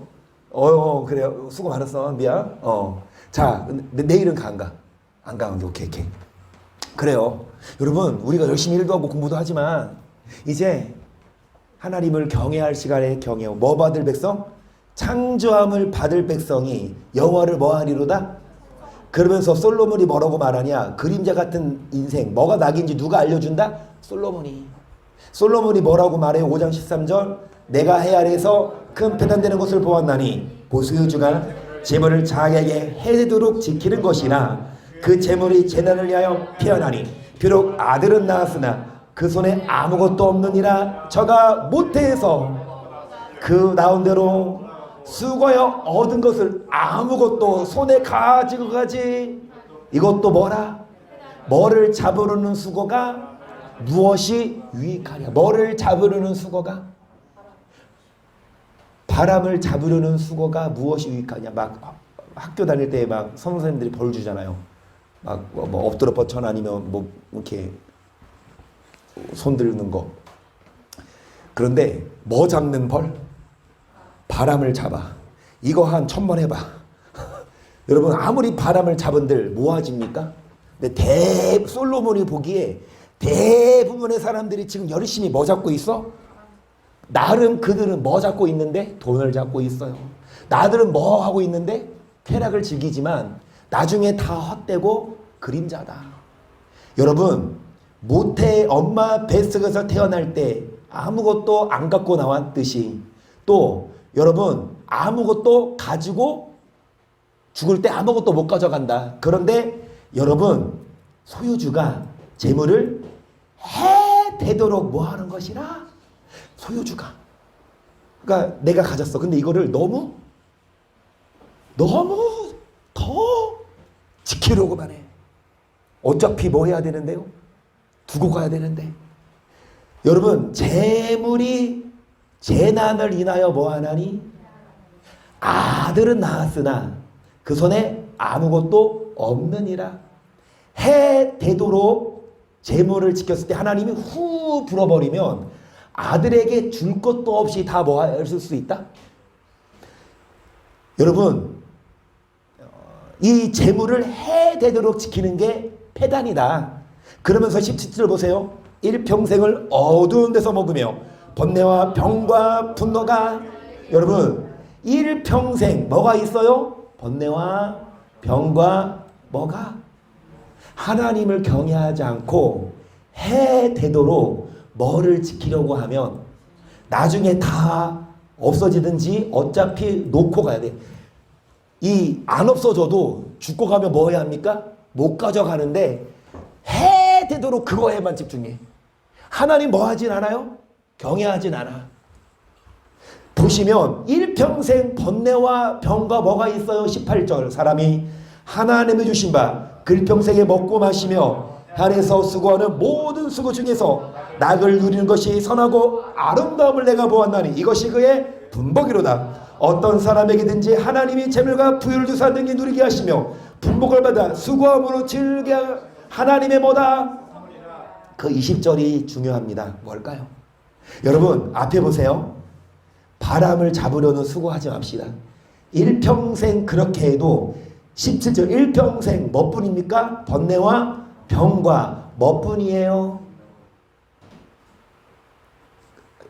A: 그래요. 수고 많았어, 한비야. 자, 내일은 가, 안 가? 안 가. 오케이. 그래요. 여러분, 우리가 열심히 일도 하고 공부도 하지만 이제 하나님을 경외할 시간에 경외하고, 뭐 받을 백성? 창조함을 받을 백성이 여호와를 뭐 하리로다? 그러면서 솔로몬이 뭐라고 말하냐? 그림자 같은 인생, 뭐가 낙인지 누가 알려준다? 솔로몬이 뭐라고 말해요? 5장 13절 내가 해 아래에서 큰 배단되는 것을 보았나니 보수유주가 제물을 자기에게 해되도록 지키는 것이나 그 제물이 재난을 위하여 피하나니 비록 아들은 낳았으나 그 손에 아무것도 없느니라. 저가 모태에서 그 나온 대로 수고하여 얻은 것을 아무것도 손에 가지고 가지. 이것도 뭐라? 뭐를 잡으려는 수고가 무엇이 유익하냐? 뭐를 잡으려는 수고가? 바람을 잡으려는 수고가 무엇이 유익하냐? 막 학교 다닐 때 막 선생님들이 벌 주잖아요. 막 뭐 엎드려 뻗쳐나 아니면 뭐 이렇게 손 들는 거. 그런데 뭐 잡는 벌? 바람을 잡아. 이거 한 1000번 해봐. 여러분 아무리 바람을 잡은들 모아집니까? 근데 솔로몬이 보기에 대부분의 사람들이 지금 열심히 뭐 잡고 있어? 나름 그들은 뭐 잡고 있는데? 돈을 잡고 있어요. 나들은 뭐 하고 있는데? 쾌락을 즐기지만 나중에 다 헛되고 그림자다. 여러분, 모태 엄마 뱃속에서 태어날 때 아무것도 안 갖고 나왔듯이 또 여러분 아무것도 가지고 죽을 때 아무것도 못 가져간다. 그런데 여러분 소유주가 재물을 해 되도록 뭐 하는 것이라? 소유주가. 그러니까 내가 가졌어. 근데 이거를 너무 더 지키려고만 해. 어차피 뭐 해야 되는데요? 두고 가야 되는데. 여러분 재물이 재난을 인하여 뭐하나니? 아들은 낳았으나 그 손에 아무것도 없느니라. 해 되도록 재물을 지켰을 때 하나님이 후 불어버리면 아들에게 줄 것도 없이 다 뭐 할 수 있다? 여러분 이 재물을 해 되도록 지키는 게 패단이다. 그러면서 17절 보세요. 일평생을 어두운 데서 먹으며 번뇌와 병과 분노가. 여러분 일평생 뭐가 있어요? 번뇌와 병과 뭐가? 하나님을 경외하지 않고 해 되도록 뭐를 지키려고 하면 나중에 다 없어지든지 어차피 놓고 가야 돼. 이 안 없어져도 죽고 가면 뭐 해야 합니까? 못 가져가는데 해 되도록 그거에만 집중해. 하나님 뭐 하진 않아요? 경외하진 않아. 보시면 일평생 번뇌와 병과 뭐가 있어요? 18절 사람이 하나님이 주신 바 글평생에 먹고 마시며 하늘에서 수고하는 모든 수고 중에서 낙을 누리는 것이 선하고 아름다움을 내가 보았나니 이것이 그의 분복이로다. 어떤 사람에게든지 하나님이 재물과 부유를 주사 능히 누리게 하시며 분복을 받아 수고함으로 즐게 하나님의 뭐다? 그 20절이 중요합니다. 뭘까요? 여러분 앞에 보세요. 바람을 잡으려는 수고하지 맙시다. 일평생 그렇게 해도 17절 일평생 뭐뿐입니까? 번뇌와 병과 뭐뿐이에요?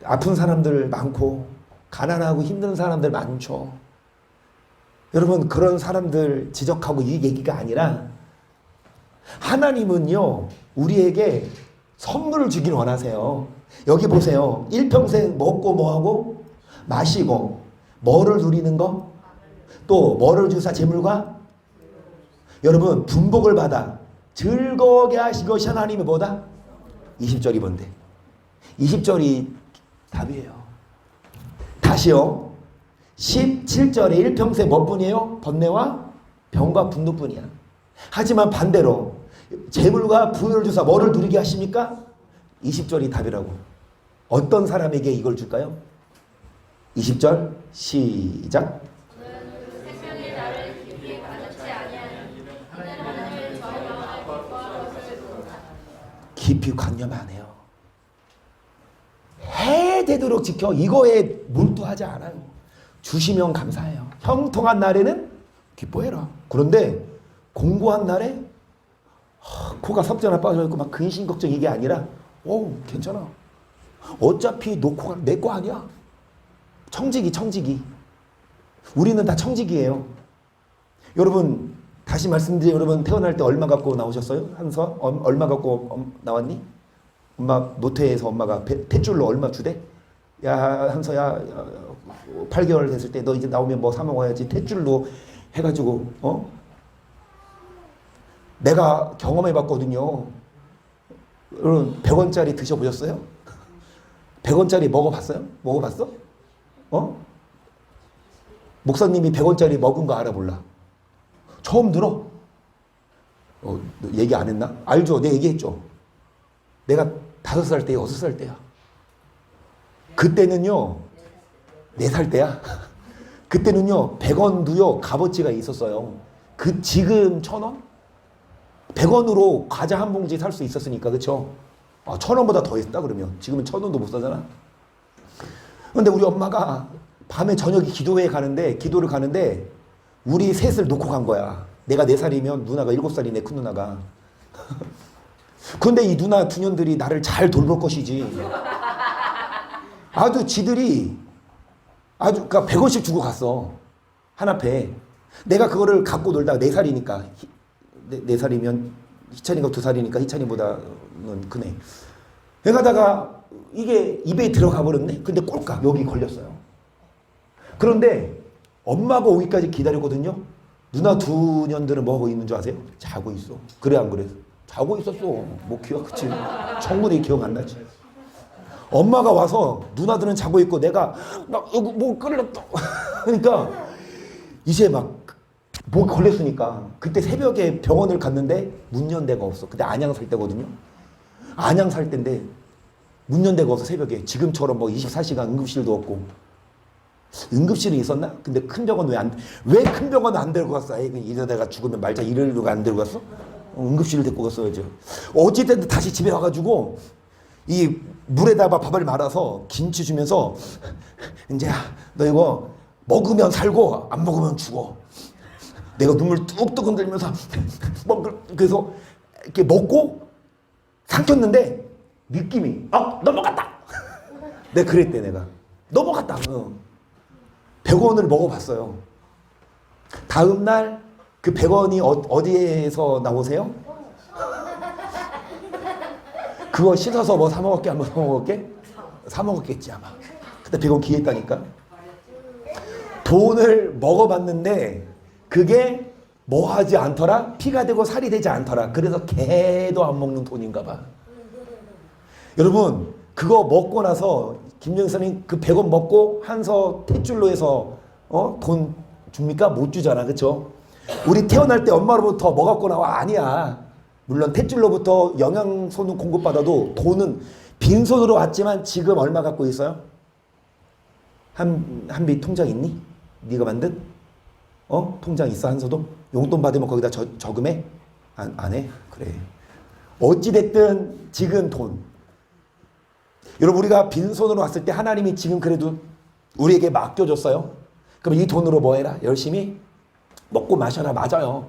A: 아픈 사람들 많고 가난하고 힘든 사람들 많죠. 여러분 그런 사람들 지적하고 이 얘기가 아니라 하나님은요 우리에게 선물을 주길 원하세요. 여기 보세요. 일평생 먹고 뭐하고 마시고 뭐를 누리는 거? 또 뭐를 주사 재물과? 여러분 분복을 받아 즐거게 하신 것이 하나님의 뭐다? 20절이 뭔데? 20절이 답이에요. 다시요. 17절에 일평생 뭐뿐이에요? 번뇌와 병과 분노뿐이야. 하지만 반대로 재물과 부유를 주사 뭐를 누리게 하십니까? 20절이 답이라고. 어떤 사람에게 이걸 줄까요? 20절 시작. 깊이 관념 안 해요. 해 되도록 지켜. 이거에 몰두하지 않아요. 주시면 감사해요. 형통한 날에는 기뻐해라. 그런데 공고한 날에 코가 석전에 빠져있고 막 근심 걱정 이게 아니라 괜찮아. 어차피 놓고 가 내 거 아니야. 청지기. 우리는 다 청지기예요. 여러분 다시 말씀드리면 여러분 태어날 때 얼마 갖고 나오셨어요? 한서 얼마 갖고 나왔니? 엄마 모태에서 엄마가 탯줄로 얼마 주대? 야 한서야 8개월 됐을 때 너 이제 나오면 뭐 사 먹어야지. 탯줄로 해가지고 내가 경험해봤거든요. 여러분 100원짜리 드셔보셨어요? 100원짜리 먹어봤어요? 먹어봤어? 목사님이 100원짜리 먹은 거 알아 몰라? 처음 들어? 너 얘기 안 했나? 알죠? 내가 얘기했죠? 내가 5살 때야 6살 때야. 그때는요 4살 때야. 그때는요 100원도요 값어치가 있었어요. 지금 1,000원? 100원으로 과자 한 봉지 살 수 있었으니까. 그쵸? 1,000원보다 더 했다 그러면 지금은 1,000원도 못 사잖아. 근데 우리 엄마가 밤에 저녁에 기도를 가는데 우리 셋을 놓고 간 거야. 내가 4살이면 누나가 7살이네. 큰 누나가. 근데 이 누나 두 년들이 나를 잘 돌볼 것이지. 아주 지들이 아주 그러니까 100원씩 주고 갔어. 한 앞에. 내가 그거를 갖고 놀다가 4살이니까 4살이면 희찬이가 2살이니까 희찬이보다는 크네. 해가다가 이게 입에 들어가 버렸네. 근데 꼴깍 여기 걸렸어요. 그런데 엄마가 오기까지 기다렸거든요. 누나 두 년들은 뭐 하고 있는 줄 아세요? 자고 있어. 그래 안 그래? 자고 있었어. 뭐 기억 그치? 청문회 기억 안 나지? 엄마가 와서 누나들은 자고 있고 내가 나 이거 뭐 걸렸다. 그러니까 이제 막 뭐 걸렸으니까 그때 새벽에 병원을 갔는데 문 연 데가 없어. 그때 안양 살 때거든요. 안양 살 때인데 문 연 데가 없어. 새벽에 지금처럼 뭐 24시간 응급실도 없고. 응급실은 있었나? 근데 큰 병원 왜 큰 병원 안 데리고 갔어? 에이, 이러다가 죽으면 말자 이러려고 안 데리고 갔어? 응급실을 데리고 갔어야죠. 어찌됐든 다시 집에 와가지고 이 물에다가 밥을 말아서 김치 주면서 이제 너 이거 먹으면 살고 안 먹으면 죽어. 내가 눈물 뚝뚝 흔들면서 그래서 이렇게 먹고 삼켰는데 느낌이 넘어갔다. 내가 그랬대. 내가 넘어갔다. 100원을 먹어봤어요. 다음날 그 100원이 어디에서 나오세요? 그거 씻어서 뭐 사먹을게? 안 사먹을게? 사먹었겠지 아마. 그때 100원 기회했다니까. 돈을 먹어봤는데 그게 뭐 하지 않더라? 피가 되고 살이 되지 않더라. 그래서 개도 안 먹는 돈인가 봐. 여러분 그거 먹고 나서 김정선이 그 100원 먹고 한서 탯줄로 해서 돈 줍니까? 못 주잖아. 그쵸? 우리 태어날 때 엄마로부터 뭐 갖고 나와? 아니야. 물론 탯줄로부터 영양소는 공급받아도 돈은 빈손으로 왔지만 지금 얼마 갖고 있어요? 한비 통장 있니? 네가 만든? 통장 있어 한서도? 용돈 받으면 거기다 저금해? 안 해? 그래. 어찌됐든 지금 돈. 여러분 우리가 빈손으로 왔을 때 하나님이 지금 그래도 우리에게 맡겨줬어요. 그럼 이 돈으로 뭐 해라? 열심히 먹고 마셔라. 맞아요.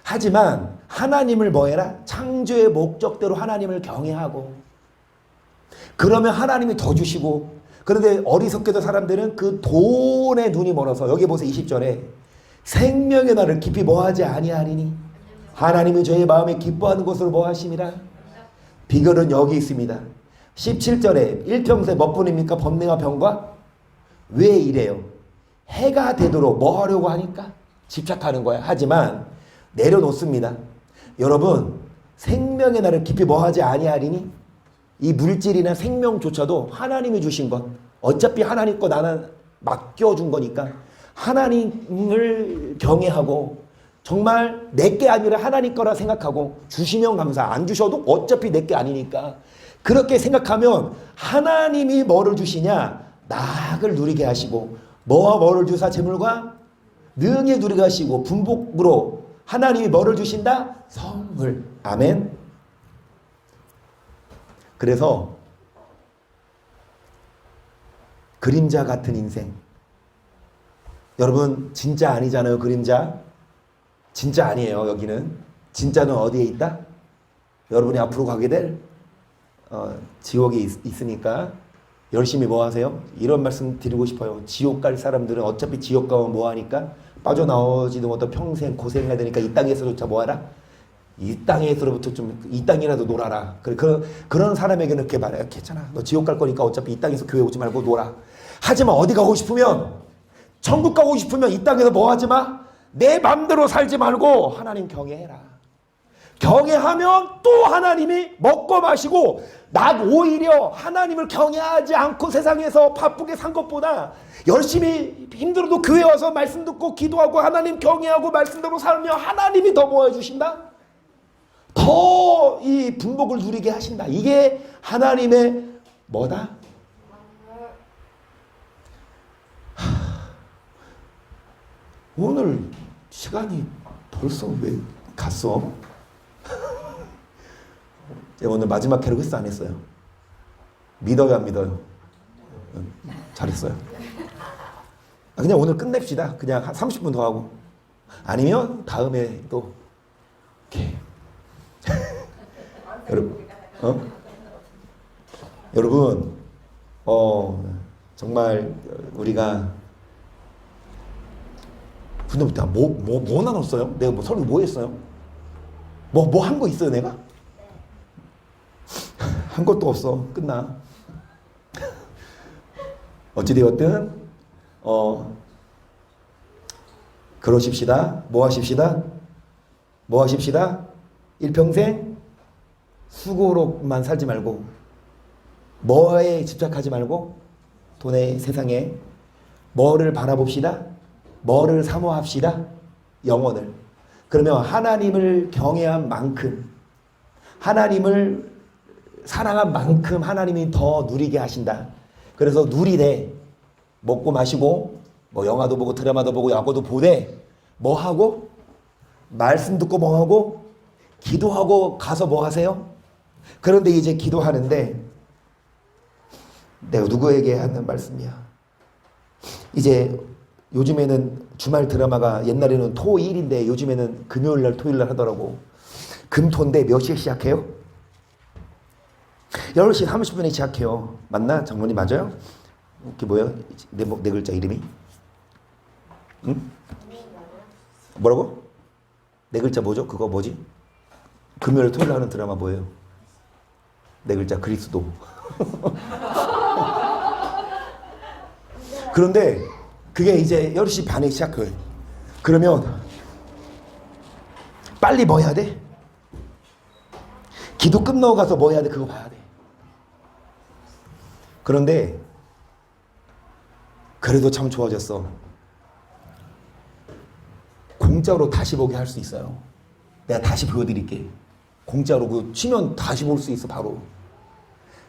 A: 하지만 하나님을 뭐 해라? 창조의 목적대로 하나님을 경외하고 그러면 하나님이 더 주시고 그런데 어리석게도 사람들은 그 돈에 눈이 멀어서 여기 보세요. 20절에 생명의 날을 깊이 뭐하지 아니하리니 하나님은 저의 마음에 기뻐하는 것으로 뭐하심이라. 비결은 여기 있습니다. 17절에 일평생 몇분입니까? 번뇌와 병과 왜 이래요? 해가 되도록 뭐 하려고 하니까 집착하는 거야. 하지만 내려놓습니다. 여러분 생명의 날을 깊이 뭐하지 아니하리니 이 물질이나 생명조차도 하나님이 주신 것 어차피 하나님 거 나는 맡겨준 거니까 하나님을 경외하고 정말 내게 아니라 하나님 거라 생각하고 주시면 감사 안 주셔도 어차피 내게 아니니까 그렇게 생각하면 하나님이 뭐를 주시냐? 낙을 누리게 하시고 뭐와 뭐를 주사 재물과 능히 누리게 하시고 분복으로 하나님이 뭐를 주신다? 성을. 아멘. 그래서 그림자 같은 인생. 여러분 진짜 아니잖아요. 그림자. 진짜 아니에요. 여기는. 진짜는 어디에 있다? 여러분이 앞으로 가게 될 지옥이 있으니까 열심히 뭐 하세요? 이런 말씀 드리고 싶어요. 지옥 갈 사람들은 어차피 지옥 가면 뭐 하니까 빠져나오지도 못하고 평생 고생해야 되니까 이 땅에서조차 뭐 하라? 이 땅에서부터 좀 이 땅이라도 놀아라. 그런 사람에게는 이렇게 말해요. 괜찮아. 너 지옥 갈 거니까 어차피 이 땅에서 교회 오지 말고 놀아. 하지만 어디 가고 싶으면 천국 가고 싶으면 이 땅에서 뭐 하지 마? 내 맘대로 살지 말고 하나님 경외해라. 경외하면 또 하나님이 먹고 마시고 난 오히려 하나님을 경외하지 않고 세상에서 바쁘게 산 것보다 열심히 힘들어도 교회 와서 말씀 듣고 기도하고 하나님 경외하고 말씀대로 살면 하나님이 더 뭐 해주신다? 더 이 분복을 누리게 하신다. 이게 하나님의 뭐다? 오늘 시간이 벌써 왜 갔어? 제가 오늘 마지막 회로 했어 안 했어요? 믿어요 안 믿어요? 잘했어요. 그냥 오늘 끝냅시다. 그냥 한 30분 더 하고 아니면 다음에 또 이렇게 여러분, 여러분, 정말 우리가 근데 뭐 나눴어요? 내가 뭐 설교 뭐 했어요? 뭐 한 거 있어요, 내가? 한 것도 없어. 끝나. 어찌되었든, 그러십시다. 뭐 하십시다? 뭐 하십시다? 일평생 수고로만 살지 말고, 뭐에 집착하지 말고, 돈의 세상에 뭐를 바라봅시다? 뭐를 사모합시다? 영혼을. 그러면 하나님을 경외한 만큼, 하나님을 사랑한 만큼 하나님이 더 누리게 하신다. 그래서 누리되 먹고 마시고 뭐 영화도 보고 드라마도 보고 야구도 보되 뭐 하고 말씀 듣고 뭐 하고 기도하고 가서 뭐 하세요? 그런데 이제 기도하는데 내가 누구에게 하는 말씀이야? 이제 요즘에는 주말 드라마가 옛날에는 토일인데 요즘에는 금요일날 토요일날 하더라고. 금토인데 몇 시에 시작해요? 10시 30분에 시작해요. 맞나? 장모님 맞아요? 이게 뭐야? 네 글자 이름이? 응? 뭐라고? 네 글자 뭐죠? 그거 뭐지? 금요일 토요일 하는 드라마 뭐예요? 네 글자 그리스도. 그런데 그게 이제 10시 반에 시작해요. 그러면 빨리 뭐 해야 돼? 기도 끝나고 가서 뭐 해야 돼? 그거 봐야 돼. 그런데 그래도 참 좋아졌어. 공짜로 다시 보게 할 수 있어요. 내가 다시 보여드릴게. 공짜로 그 치면 다시 볼 수 있어 바로.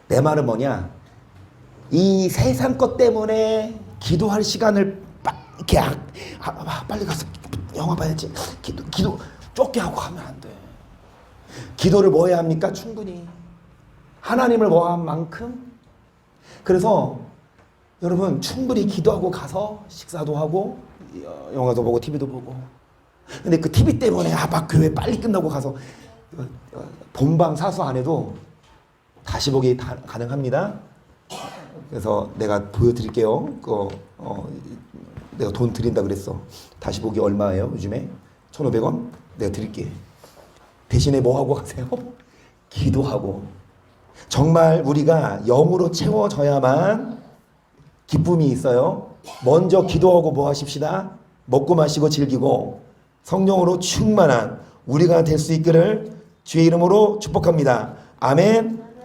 A: 내 말은 뭐냐? 이 세상 것 때문에 기도할 시간을 이렇게 빨리 가서 영화 봐야지. 기도 쫓게 하고 하면 안 돼. 기도를 뭐 해야 합니까? 충분히 하나님을 뭐한 만큼. 그래서 여러분 충분히 기도하고 가서 식사도 하고 영화도 보고 TV도 보고. 근데 그 TV 때문에 막 교회 빨리 끝나고 가서 본방 사수 안 해도 다시 보기 가능합니다. 그래서 내가 보여드릴게요. 내가 돈 드린다 그랬어. 다시 보기 얼마예요? 요즘에 1,500원? 내가 드릴게. 대신에 뭐 하고 가세요? 기도하고. 정말 우리가 영으로 채워져야만 기쁨이 있어요. 먼저 기도하고 뭐 하십시다? 먹고 마시고 즐기고 성령으로 충만한 우리가 될 수 있기를 주의 이름으로 축복합니다. 아멘.